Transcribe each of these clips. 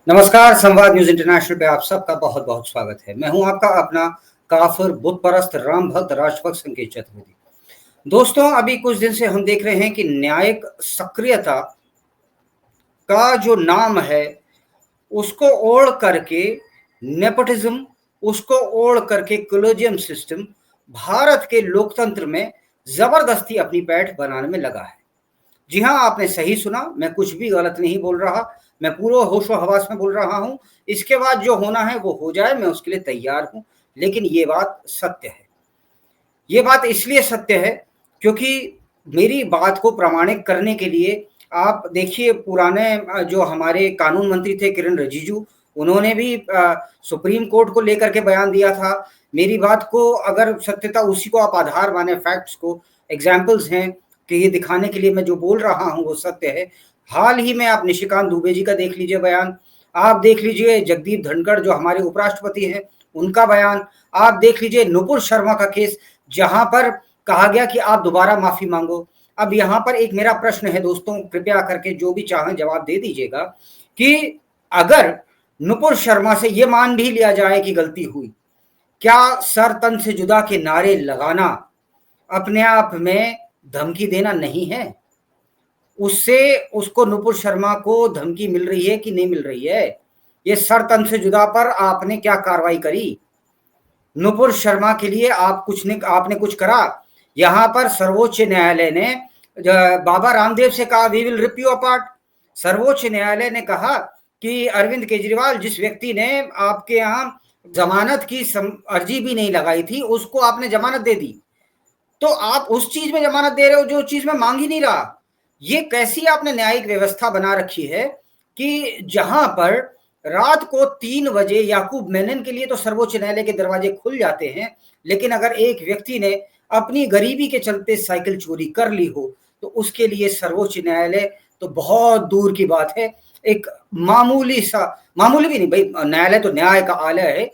नमस्कार, संवाद news international पे आप सबका बहुत बहुत स्वागत है। मैं हूं आपका अपना काफिर बुत परस्त राम भक्त राजभक्त संकेत चतुर्वेदी। दोस्तों, अभी कुछ दिन से हम देख रहे हैं कि न्यायिक सक्रियता का जो नाम है उसको ओढ़ करके नेपोटिज्म, उसको ओढ़ करके कोलिजियम सिस्टम भारत के लोकतंत्र में जबरदस्ती अपनी पैठ बनाने में लगा है। जी हाँ, आपने सही सुना, मैं कुछ भी गलत नहीं बोल रहा। मैं पूरा होशो हवास में बोल रहा हूं। इसके बाद जो होना है वो हो जाए, मैं उसके लिए तैयार हूं। लेकिन ये बात सत्य है। ये बात इसलिए सत्य है क्योंकि मेरी बात को प्रमाणित करने के लिए आप देखिए, पुराने जो हमारे कानून मंत्री थे किरण रिजिजू, उन्होंने भी सुप्रीम कोर्ट को लेकर के बयान दिया था। मेरी बात को अगर सत्यता, उसी को आप आधार माने, फैक्ट्स को, एग्जाम्पल्स हैं कि ये दिखाने के लिए मैं जो बोल रहा हूँ वो सत्य है। हाल ही में आप निशिकांत दुबे जी का देख लीजिए बयान, आप देख लीजिए जगदीप धनखड़ जो हमारे उपराष्ट्रपति हैं उनका बयान, आप देख लीजिए नुपुर शर्मा का केस जहां पर कहा गया कि आप दोबारा माफी मांगो। अब यहां पर एक मेरा प्रश्न है दोस्तों, कृपया करके जो भी चाहें जवाब दे दीजिएगा कि अगर नुपुर शर्मा से यह मान भी लिया जाए कि गलती हुई, क्या सर तन से जुदा के नारे लगाना अपने आप में धमकी देना नहीं है? उससे उसको नुपुर शर्मा को धमकी मिल रही है कि नहीं मिल रही है? ये सर तन से जुदा पर आपने क्या कार्रवाई करी? नुपुर शर्मा के लिए आपने कुछ करा? यहां पर सर्वोच्च न्यायालय ने बाबा रामदेव से कहा we will rip you apart. सर्वोच्च न्यायालय ने कहा कि अरविंद केजरीवाल, जिस व्यक्ति ने आपके यहां जमानत की अर्जी भी नहीं लगाई थी, उसको आपने जमानत दे दी, तो आप उस चीज में जमानत दे रहे हो जो चीज में मांग ही नहीं रहा। ये कैसी आपने न्यायिक व्यवस्था बना रखी है कि जहां पर रात को 3 बजे याकूब मेनन के लिए तो सर्वोच्च न्यायालय के दरवाजे खुल जाते हैं, लेकिन अगर एक व्यक्ति ने अपनी गरीबी के चलते साइकिल चोरी कर ली हो तो उसके लिए सर्वोच्च न्यायालय तो बहुत दूर की बात है, एक मामूली भी नहीं भाई, न्यायालय तो न्याय का आलय है,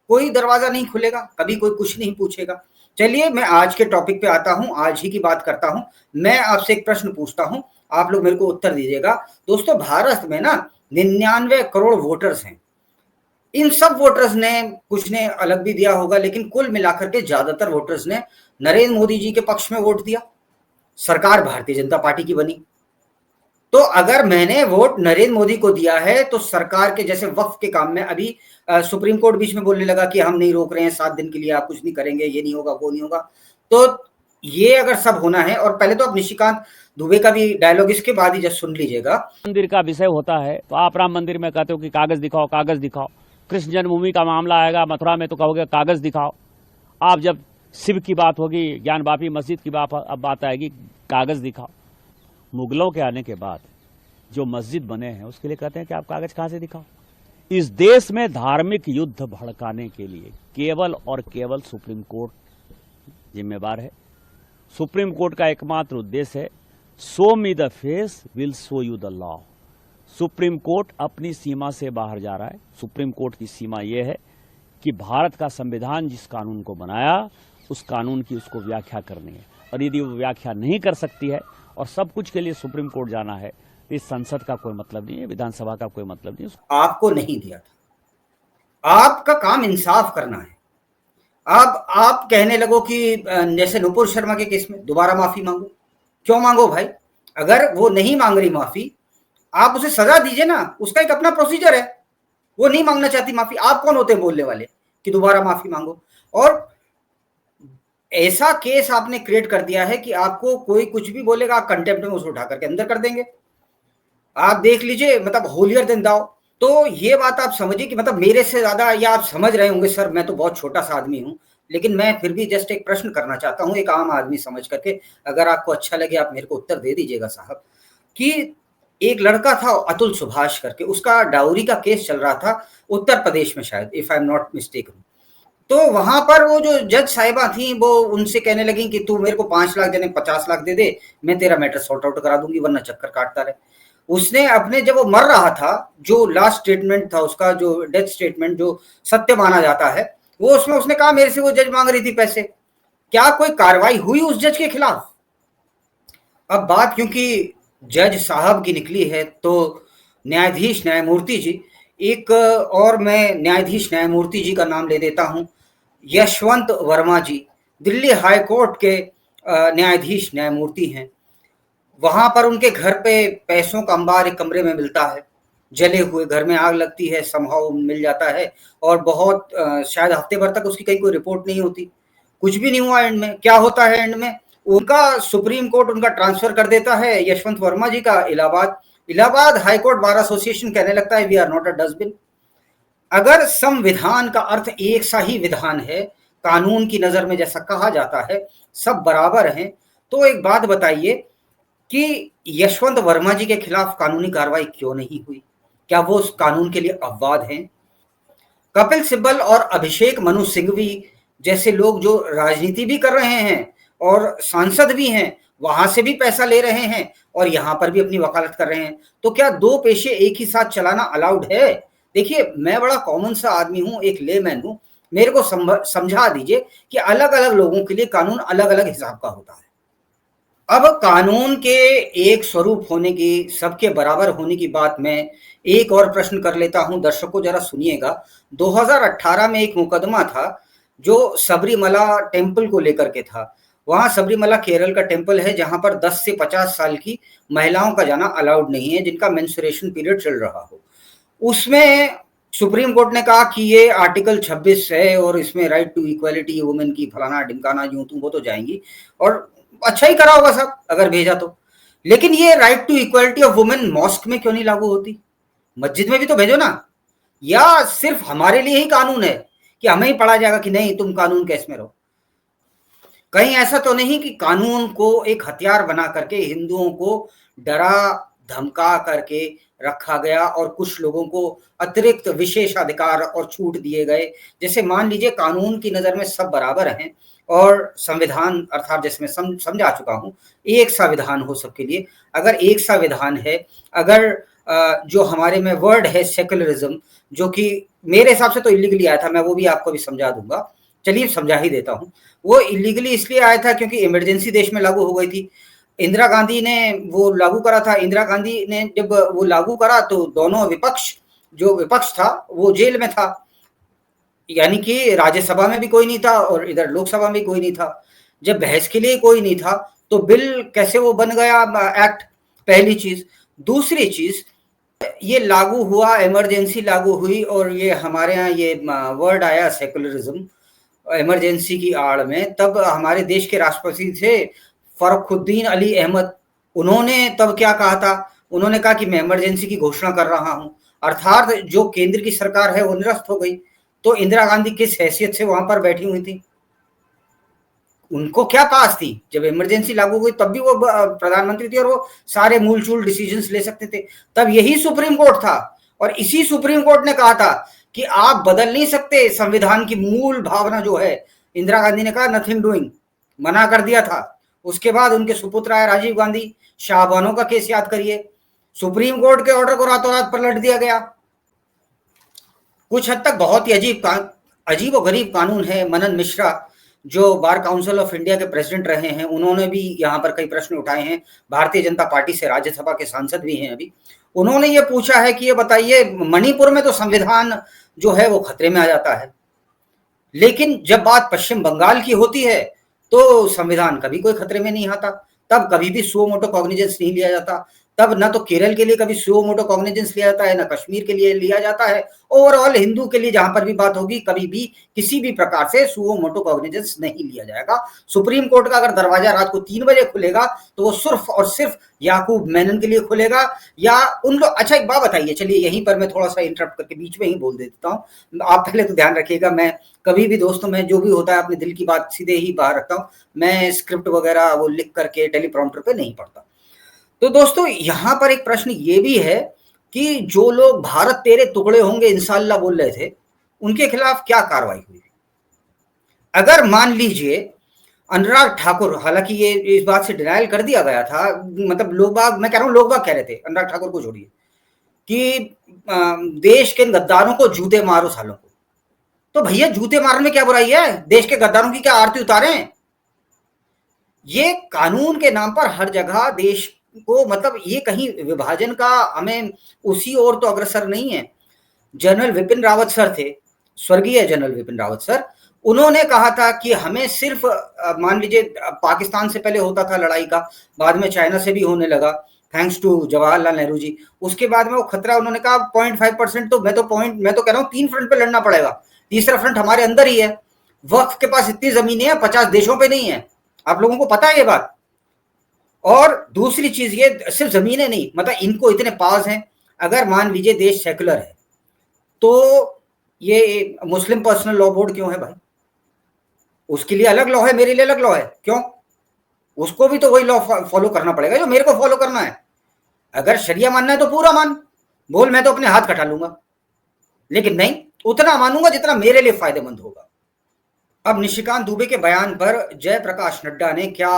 कोई दरवाजा नहीं खुलेगा, कभी कोई कुछ नहीं पूछेगा। चलिए मैं आज के टॉपिक पे आता हूं, आज ही की बात करता हूं। मैं आपसे एक प्रश्न पूछता हूं, आप लोग मेरे को उत्तर दीजिएगा। दोस्तों, भारत में ना 99 करोड़ वोटर्स हैं। इन सब वोटर्स ने, कुछ ने अलग भी दिया होगा, लेकिन कुल मिलाकर के ज्यादातर वोटर्स ने नरेंद्र मोदी जी के पक्ष में वोट दिया। सरकार भारतीय जनता पार्टी की बनी। तो अगर मैंने वोट नरेंद्र मोदी को दिया है तो सरकार के जैसे वक्फ के काम में अभी सुप्रीम कोर्ट बीच में बोलने लगा कि हम नहीं रोक रहे हैं, 7 दिन के लिए आप कुछ नहीं करेंगे, ये नहीं होगा, वो नहीं होगा। तो ये अगर सब होना है, और पहले तो आप निशिकांत दुबे का भी डायलॉग इसके बाद ही जस्ट सुन लीजिएगा। मंदिर का विषय होता है तो आप राम मंदिर में कहते हो कि कागज दिखाओ, कागज दिखाओ। कृष्ण जन्मभूमि का मामला आएगा मथुरा में तो कहोगे कागज दिखाओ। आप जब शिव की बात होगी, ज्ञानवापी मस्जिद की बात आएगी, कागज दिखाओ। मुगलों के आने के बाद जो मस्जिद बने हैं उसके लिए कहते हैं कि आप कागज कहां से दिखाओ। इस देश में धार्मिक युद्ध भड़काने के लिए केवल और केवल सुप्रीम कोर्ट जिम्मेवार है। सुप्रीम कोर्ट का एकमात्र उद्देश्य है show me the face will show you the law. Supreme court अपनी सीमा से बाहर जा रहा है। सुप्रीम कोर्ट की सीमा यह है कि भारत का संविधान जिस कानून को बनाया उस कानून की उसको व्याख्या करनी है, और यदि वो व्याख्या नहीं कर सकती है और सब कुछ के लिए सुप्रीम कोर्ट जाना है तो इस संसद का कोई मतलब नहीं है, विधानसभा का कोई मतलब नहीं है। आपको नहीं दिया था, आपका काम इंसाफ करना है। अब आप कहने लगो कि जैसे नुपुर शर्मा के केस में दोबारा माफी मांगो। क्यों मांगो भाई? अगर वो नहीं मांग रही माफी, आप उसे सजा दीजिए ना, उसका एक अपना प्रोसीजर है। वो नहीं मांगना चाहती माफी, आप कौन होते हैं बोलने वाले कि दोबारा माफी मांगो? और ऐसा केस आपने क्रिएट कर दिया है कि आपको कोई कुछ भी बोलेगा, आप कंटेम्प्ट में उसे उठा करके अंदर कर देंगे। आप देख लीजिए, मतलब होलियर देन दाओ। तो ये बात आप समझिए कि मतलब मेरे से ज्यादा या आप समझ रहे होंगे सर, मैं तो बहुत छोटा सा आदमी हूं, लेकिन मैं फिर भी जस्ट एक प्रश्न करना चाहता हूं, एक आम आदमी समझ करके। अगर आपको अच्छा लगे आप मेरे को उत्तर दे दीजिएगा साहब। कि एक लड़का था अतुल सुभाष करके, उसका डाउरी का केस चल रहा था उत्तर प्रदेश में शायद, if I am not mistaken. तो वहां पर वो जो जज साहिबा थी वो उनसे कहने लगी कि तू मेरे को 5 लाख देने 50 लाख दे दे, मैं तेरा मैटर सॉर्ट आउट करा दूंगी, वरना चक्कर काटता रहे। उसने अपने, जब वो मर रहा था, जो लास्ट स्टेटमेंट था उसका, जो डेथ स्टेटमेंट जो सत्य माना जाता है, वो उसमें उसने कहा मेरे से वो जज मांग रही थी पैसे। क्या कोई कार्रवाई हुई उस जज के खिलाफ? अब बात क्योंकि जज साहब की निकली है तो न्यायाधीश न्यायमूर्ति जी एक और मैं न्यायाधीश न्यायमूर्ति जी का नाम ले देता हूं, यशवंत वर्मा जी, दिल्ली हाई कोर्ट के न्यायाधीश न्यायमूर्ति हैं। वहां पर उनके घर पे पैसों का अंबार एक कमरे में मिलता है, जले हुए घर में आग लगती है, समहाउ मिल जाता है और बहुत शायद हफ्ते भर तक उसकी कहीं कोई रिपोर्ट नहीं होती, कुछ भी नहीं हुआ। एंड में क्या होता है? एंड में उनका सुप्रीम कोर्ट उनका ट्रांसफर कर देता है, यशवंत वर्मा जी का, Allahabad. Allahabad high court bar association कहने लगता है we are not a dustbin. अगर संविधान का अर्थ एक सा ही विधान है, कानून की नजर में जैसा कहा जाता है सब बराबर हैं, तो एक बात बताइए कि यशवंत वर्मा जी के खिलाफ कानूनी कार्रवाई क्यों नहीं हुई? क्या वो उस कानून के लिए अपवाद हैं? कपिल सिब्बल और अभिषेक मनु सिंघवी जैसे लोग जो राजनीति भी कर रहे हैं और सांसद भी हैं, वहां से भी पैसा ले रहे हैं और यहां पर भी अपनी वकालत कर रहे हैं, तो क्या दो पेशे एक ही साथ चलाना अलाउड है? देखिए, मैं बड़ा कॉमन सा आदमी हूं, एक लेमैन हूं, मेरे को समझा दीजिए कि अलग अलग लोगों के लिए कानून अलग अलग हिसाब का होता है। अब कानून के एक स्वरूप होने की, सबके बराबर होने की बात मैं एक और प्रश्न कर लेता हूं, दर्शकों जरा सुनिएगा। 2018 में एक मुकदमा था जो सबरीमला टेम्पल को लेकर के था। वहां सबरीमला केरल का टेम्पल है जहां पर 10 से 50 साल की महिलाओं का जाना अलाउड नहीं है, जिनका मेंस्ट्रुएशन पीरियड चल रहा हो। उसमें सुप्रीम कोर्ट ने कहा कि ये आर्टिकल 26 है और इसमें राइट टू इक्वालिटी वुमेन की फलाना ढिमकाना यूं तुम वो तो जाएंगी, और अच्छा ही करा होगा सब अगर भेजा तो। लेकिन ये right to equality of women mosque में क्यों नहीं लागू होती? मस्जिद में भी तो भेजो ना। या सिर्फ हमारे लिए ही कानून है कि हमें ही पढ़ा जाएगा कि नहीं तुम कानून केस में रहो? कहीं ऐसा तो नहीं कि कानून को एक हथियार बना करके हिंदुओं को डरा धमका करके रखा गया और कुछ लोगों को अतिरिक्त विशेषाधिकार और छूट दिए गए? जैसे मान लीजिए कानून की नजर में सब बराबर हैं और संविधान अर्थात जैसे मैं समझा चुका हूं एक सा विधान हो सबके लिए। अगर एक सा विधान है, अगर जो हमारे में वर्ड है सेकुलरिज्म, जो कि मेरे हिसाब से तो इलीगली आया था, मैं वो भी आपको भी समझा दूंगा, चलिए समझा ही देता हूं। वो इलीगली इसलिए आया था क्योंकि इमरजेंसी देश में लागू हो गई थी। इंदिरा गांधी ने वो लागू करा था। इंदिरा गांधी ने जब वो लागू करा तो दोनों विपक्ष, जो विपक्ष था वो जेल में था, यानी कि राज्यसभा में भी कोई नहीं था और इधर लोकसभा में कोई नहीं था। जब बहस के लिए कोई नहीं था तो बिल कैसे वो बन गया एक्ट? पहली चीज। दूसरी चीज, ये लागू हुआ, इमरजेंसी लागू हुई और ये हमारे यहाँ ये वर्ड आया सेकुलरिज्म इमरजेंसी की आड़ में। तब हमारे देश के राष्ट्रपति थे फरुखुद्दीन अली अहमद। उन्होंने तब क्या कहा था? उन्होंने कहा कि मैं इमरजेंसी की घोषणा कर रहा हूं, अर्थात जो केंद्र की सरकार है वो निरस्त हो गई। तो इंदिरा गांधी किस हैसियत से वहां पर बैठी हुई थी? उनको क्या पास थी? जब इमरजेंसी लागू हुई तब भी वो प्रधानमंत्री थी और वो सारे मूलचूल डिसीजंस ले सकते थे। तब यही सुप्रीम कोर्ट था और इसी सुप्रीम कोर्ट ने कहा था कि आप बदल नहीं सकते संविधान की मूल भावना जो है। इंदिरा गांधी ने कहा नथिंग डूइंग, मना कर दिया था। उसके बाद उनके सुपुत्र आए राजीव गांधी, शाहबानो का केस याद करिए, सुप्रीम कोर्ट के ऑर्डर को रातों रात पलट दिया गया। कुछ हद तक बहुत ही अजीब और गरीब कानून है। मनन मिश्रा जो बार काउंसिल ऑफ इंडिया के प्रेसिडेंट रहे हैं, उन्होंने भी यहाँ पर कई प्रश्न उठाए हैं। भारतीय जनता पार्टी से राज्यसभा के सांसद भी हैं अभी। उन्होंने ये पूछा है कि ये बताइए, मणिपुर में तो संविधान जो है वो खतरे में आ जाता है, लेकिन जब बात पश्चिम बंगाल की होती है तो संविधान कभी कोई खतरे में नहीं आता। तब कभी भी सुओ मोटो कॉग्निजेंस नहीं लिया जाता। तब ना तो केरल के लिए कभी सुओ मोटो कॉग्निजेंस लिया जाता है, ना कश्मीर के लिए लिया जाता है। ओवरऑल हिंदू के लिए जहां पर भी बात होगी कभी भी किसी भी प्रकार से सुओ मोटो कॉग्निजेंस नहीं लिया जाएगा। सुप्रीम कोर्ट का अगर दरवाजा रात को 3 बजे खुलेगा तो वो सिर्फ और सिर्फ याकूब मेनन के लिए खुलेगा या उन लोग। अच्छा एक बात बताइए, चलिए यहीं पर मैं थोड़ा सा इंटरप्ट करके बीच में ही बोल देता हूँ। आप पहले तो ध्यान रखिएगा, मैं कभी भी दोस्तों में जो भी होता है अपने दिल की बात सीधे ही बाहर रखता हूँ। मैं स्क्रिप्ट वगैरह वो लिख करके टेलीप्रॉम्प्टर पे नहीं पढ़ता। तो दोस्तों यहां पर एक प्रश्न ये भी है कि जो लोग भारत तेरे टुकड़े होंगे इंशाल्लाह बोल रहे थे, उनके खिलाफ क्या कार्रवाई हुई? अगर मान लीजिए अनुराग ठाकुर, हालांकि ये इस बात से डिनायल कर दिया गया था, मतलब लोग बाग, मैं कह रहा हूं लोग बाग कह रहे थे, अनुराग ठाकुर को छोड़िए, कि देश के गद्दारों को जूते मारो सालों को। तो भैया जूते मारने में क्या बुराई है? देश के गद्दारों की क्या आरती उतारें? ये कानून के नाम पर हर जगह देश को, मतलब ये कहीं विभाजन का हमें उसी ओर तो अग्रसर नहीं है। जनरल विपिन रावत सर थे, स्वर्गीय जनरल विपिन रावत सर, उन्होंने कहा था कि हमें सिर्फ मान लीजिए पाकिस्तान से पहले होता था लड़ाई का, बाद में चाइना से भी होने लगा थैंक्स टू जवाहरलाल नेहरू जी। उसके बाद में वो खतरा उन्होंने कहा 0.5% तो मैं तो कह रहा हूँ 3 फ्रंट पे लड़ना पड़ेगा, तीसरा फ्रंट हमारे अंदर ही है। वक्फ के पास इतनी जमीनें हैं 50 देशों पे नहीं है, आप लोगों को पता है ये बात। और दूसरी चीज ये सिर्फ जमीनें नहीं, मतलब इनको इतने पास हैं, अगर मान लीजिए देश सेकुलर है तो ये मुस्लिम पर्सनल लॉ बोर्ड क्यों है भाई? उसके लिए अलग लॉ है, मेरे लिए अलग लॉ है, क्यों? उसको भी तो वही लॉ फॉलो करना पड़ेगा जो मेरे को फॉलो करना है। अगर शरिया मानना है तो पूरा मान, बोल मैं तो अपने हाथ कटा लूंगा, लेकिन नहीं, उतना मानूंगा जितना मेरे लिए फायदेमंद होगा। अब निशिकांत दुबे के बयान पर जयप्रकाश नड्डा ने क्या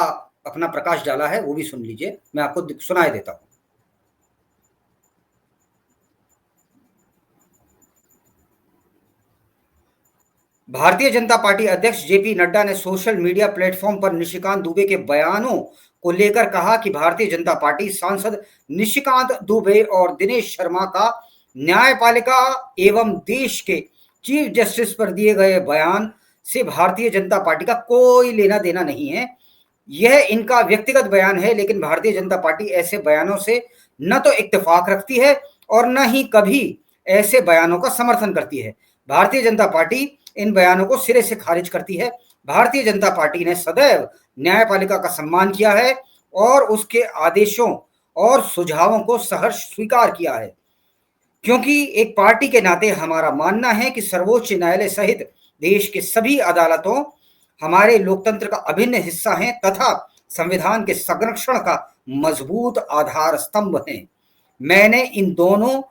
अपना प्रकाश डाला है वो भी सुन लीजिए, मैं आपको सुनाई देता हूं। भारतीय जनता पार्टी अध्यक्ष जेपी नड्डा ने सोशल मीडिया प्लेटफॉर्म पर निशिकांत दुबे के बयानों को लेकर कहा कि भारतीय जनता पार्टी सांसद निशिकांत दुबे और दिनेश शर्मा का न्यायपालिका एवं देश के चीफ जस्टिस पर दिए गए बयान से भारतीय जनता पार्टी का कोई लेना देना नहीं है। यह इनका व्यक्तिगत बयान है, लेकिन भारतीय जनता पार्टी ऐसे बयानों से न तो इत्तेफाक रखती है और न ही कभी ऐसे बयानों का समर्थन करती है। भारतीय जनता पार्टी इन बयानों को सिरे से खारिज करती है। भारतीय जनता पार्टी ने सदैव न्यायपालिका का सम्मान किया है और उसके आदेशों और सुझावों को सहर्ष स्वीकार किया है, क्योंकि एक पार्टी के नाते हमारा मानना है कि सर्वोच्च न्यायालय सहित देश के सभी अदालतों हमारे लोकतंत्र का अभिन्न हिस्सा हैं तथा संविधान के संरक्षण का मजबूत आधार स्तंभ हैं। मैंने इन दोनों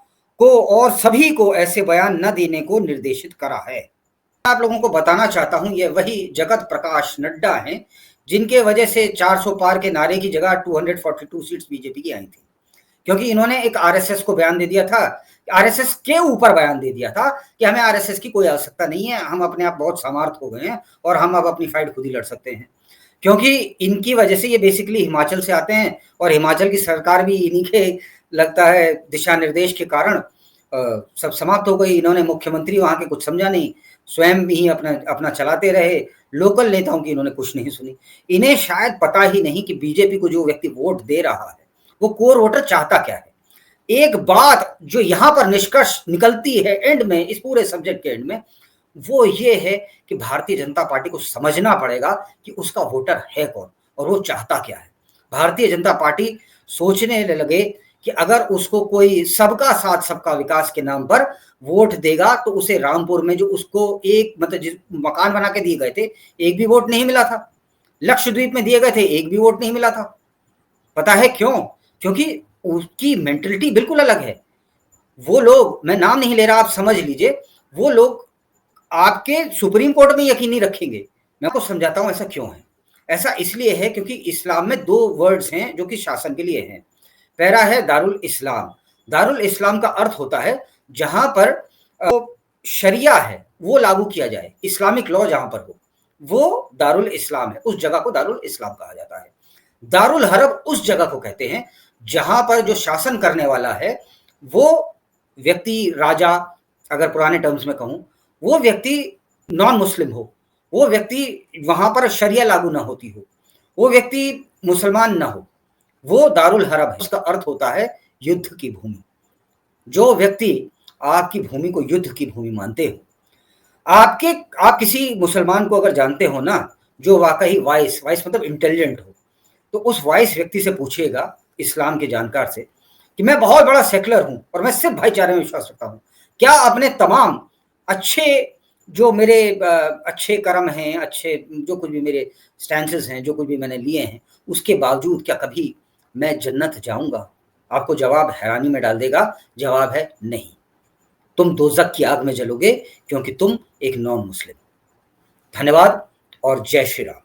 को और सभी को ऐसे बयान न देने को निर्देशित करा है। आप लोगों को बताना चाहता हूं, ये वही जगत प्रकाश नड्डा हैं जिनके वजह से 400 पार के नारे की जगह 242 सीट्स बीजेपी की आई थी, क्योंकि इन्होंने एक आरएसएस को बयान दे दिया था, आरएसएस के ऊपर बयान दे दिया था कि हमें आरएसएस की कोई आवश्यकता नहीं है, हम अपने आप बहुत समर्थ हो गए हैं और हम अब अपनी फाइट खुद ही लड़ सकते हैं। क्योंकि इनकी वजह से ये बेसिकली हिमाचल से आते हैं और हिमाचल की सरकार भी इन्हीं के लगता है दिशा निर्देश के कारण सब समाप्त हो गई। इन्होंने मुख्यमंत्री वहां के कुछ समझा नहीं, स्वयं भी अपना चलाते रहे, लोकल नेताओं की इन्होंने कुछ नहीं सुनी। इन्हें शायद पता ही नहीं कि बीजेपी को जो व्यक्ति वोट दे रहा है वो कोर वोटर चाहता क्या है। एक बात जो यहां पर निष्कर्ष निकलती है एंड में, इस पूरे सब्जेक्ट के एंड में, वो ये है कि भारतीय जनता पार्टी को समझना पड़ेगा कि उसका वोटर है कौन और वो चाहता क्या है। भारतीय जनता पार्टी सोचने लगे कि अगर उसको कोई सबका साथ सबका विकास के नाम पर वोट देगा तो उसे रामपुर में जो उसको एक मतलब जिस मकान बना के दिए गए थे एक भी वोट नहीं मिला था, लक्षद्वीप में दिए गए थे एक भी वोट नहीं मिला था। पता है क्यों? क्योंकि उसकी मेंटलिटी बिल्कुल अलग है। वो लोग, मैं नाम नहीं ले रहा, आप समझ लीजिए, वो लोग आपके सुप्रीम कोर्ट में यकीन नहीं रखेंगे। मैं आपको समझाता हूं ऐसा क्यों है। ऐसा इसलिए है क्योंकि इस्लाम में 2 वर्ड्स हैं जो कि शासन के लिए हैं। पहला है दारुल इस्लाम। दारुल इस्लाम का अर्थ होता है जहां पर शरिया है वो लागू किया जाए, इस्लामिक लॉ जहां पर हो वो दारुल इस्लाम है, उस जगह को दारुल इस्लाम कहा जाता है। दारुल हरब उस जगह को कहते हैं जहां पर जो शासन करने वाला है वो व्यक्ति, राजा, अगर पुराने टर्म्स में कहूं, वो व्यक्ति नॉन मुस्लिम हो, वो व्यक्ति वहां पर शरिया लागू ना होती हो, वो व्यक्ति मुसलमान ना हो, वो दारुल हरब है। उसका अर्थ होता है युद्ध की भूमि। जो व्यक्ति आपकी भूमि को युद्ध की भूमि मानते हो, आप किसी मुसलमान को अगर जानते हो ना जो वाकई वाइस मतलब इंटेलिजेंट हो, तो उस वाइस व्यक्ति से पूछिएगा, इस्लाम के जानकार से, कि मैं बहुत बड़ा सेकुलर हूं और मैं सिर्फ भाईचारे में विश्वास रखता हूं, क्या अपने तमाम अच्छे जो मेरे अच्छे कर्म हैं, अच्छे जो कुछ भी मेरे स्टैंसेस हैं, जो कुछ भी मैंने लिए हैं, उसके बावजूद क्या कभी मैं जन्नत जाऊंगा? आपको जवाब हैरानी में डाल देगा, जवाब है नहीं, तुम दोज़ख की आग में जलोगे क्योंकि तुम एक नॉन मुस्लिम। धन्यवाद और जय श्री राम।